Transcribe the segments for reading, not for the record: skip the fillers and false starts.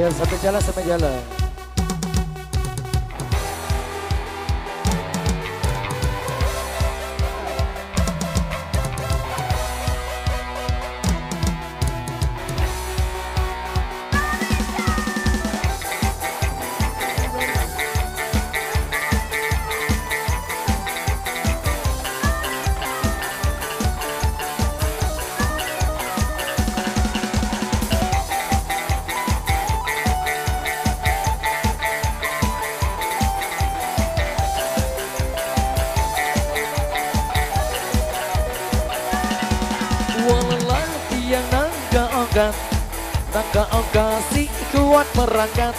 Biar sampai jalan sampai jalan. Lelaki yang nangga si kuat merangkat.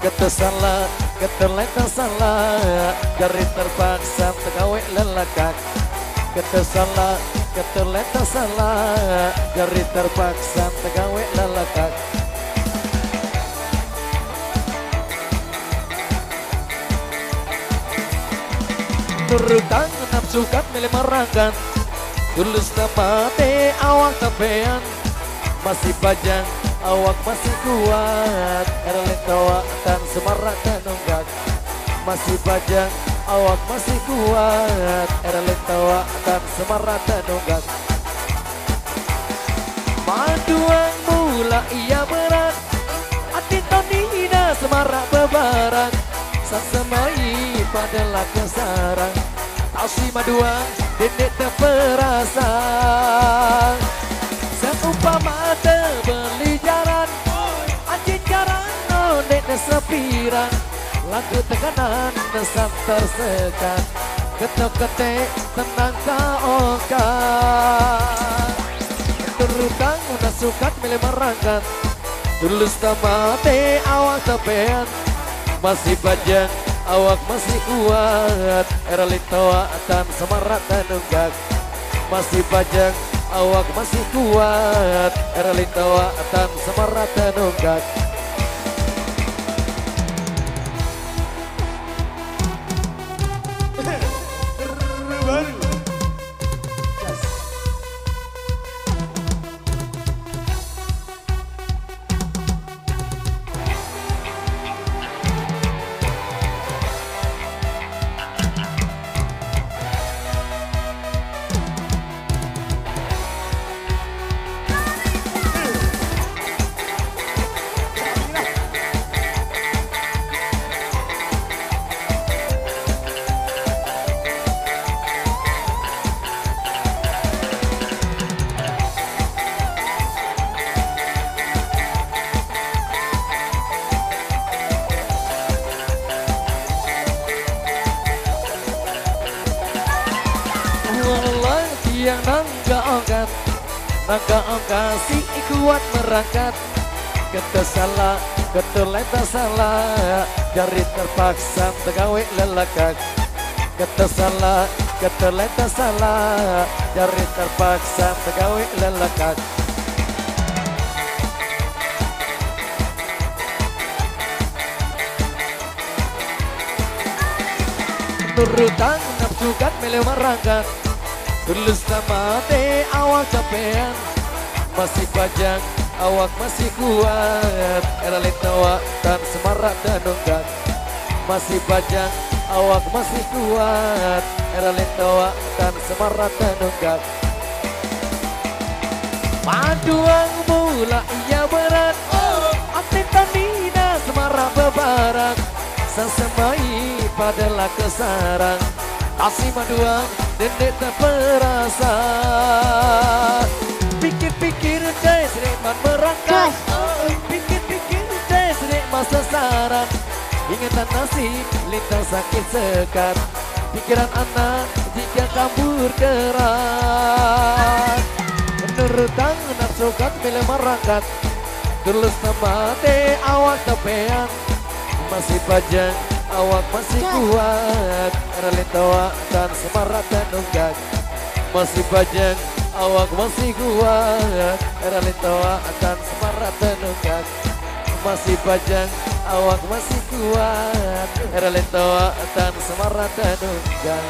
Kata salah, kata leta salah, dari terpaksa tergawe lelakak. Kata salah, kata leta salah, dari terpaksa tergawe lelakak. Turutang nafsukan milih merangkat. Tulus mati awak tepean, masih pajang awak masih kuat. Erlin tawa dan semarak dan nunggak, masih pajang awak masih kuat. Erlin tawa dan semarak dan nunggak. Maduang mula ia berat, hati tonina semarak bebarak. Sasemai padalah kesarang, tausi maduang Dendek terperasa. Seumpama terbeli jaran, anjing jaran dek sepiran. Lagu tekanan desam tersekat, ketok-ketek tenang kaokan. Terutang nasukat milih merangkat. Tulus tamate awak tepean, masih bajang awak masih kuat. Erlin tawa dan semarak dan nunggak, masih pajang awak masih kuat. Erlin tawa dan semarak dan nunggak. Yang nangga si kuat merangkat. Kata salah, kata leta salah, dari terpaksa tergawe lelakak. Kata salah, kata leta salah, dari terpaksa tergawe lelakak. Turutang nafsukan milih merangkat. Tulus mati awak capean, masih pajang awak masih kuat. Erlin tawa dan semarak dan nunggak, masih pajang awak masih kuat. Erlin tawa dan semarak dan nunggak. Paduang mula ia berat, hati tanina semarak bebarak. Sesemai padalah kesarang, kasih maduang dendek terperasa. Pikir-pikir deh sedikit merangkak, pikir-pikir deh sedikit masa saran. Ingatan nasib lintang sakit sekat, pikiran anak jika kabur keras. Menurutang nafsukan milih merangkat. Tulus mati awak tepean, masih pajang awak masih kuat. Erlin tawa dan semarak dan nunggak, masih pajang awak masih kuat. Erlin tawa dan semarak dan nunggak, masih pajang awak masih kuat. Erlin tawa dan semarak dan nunggak.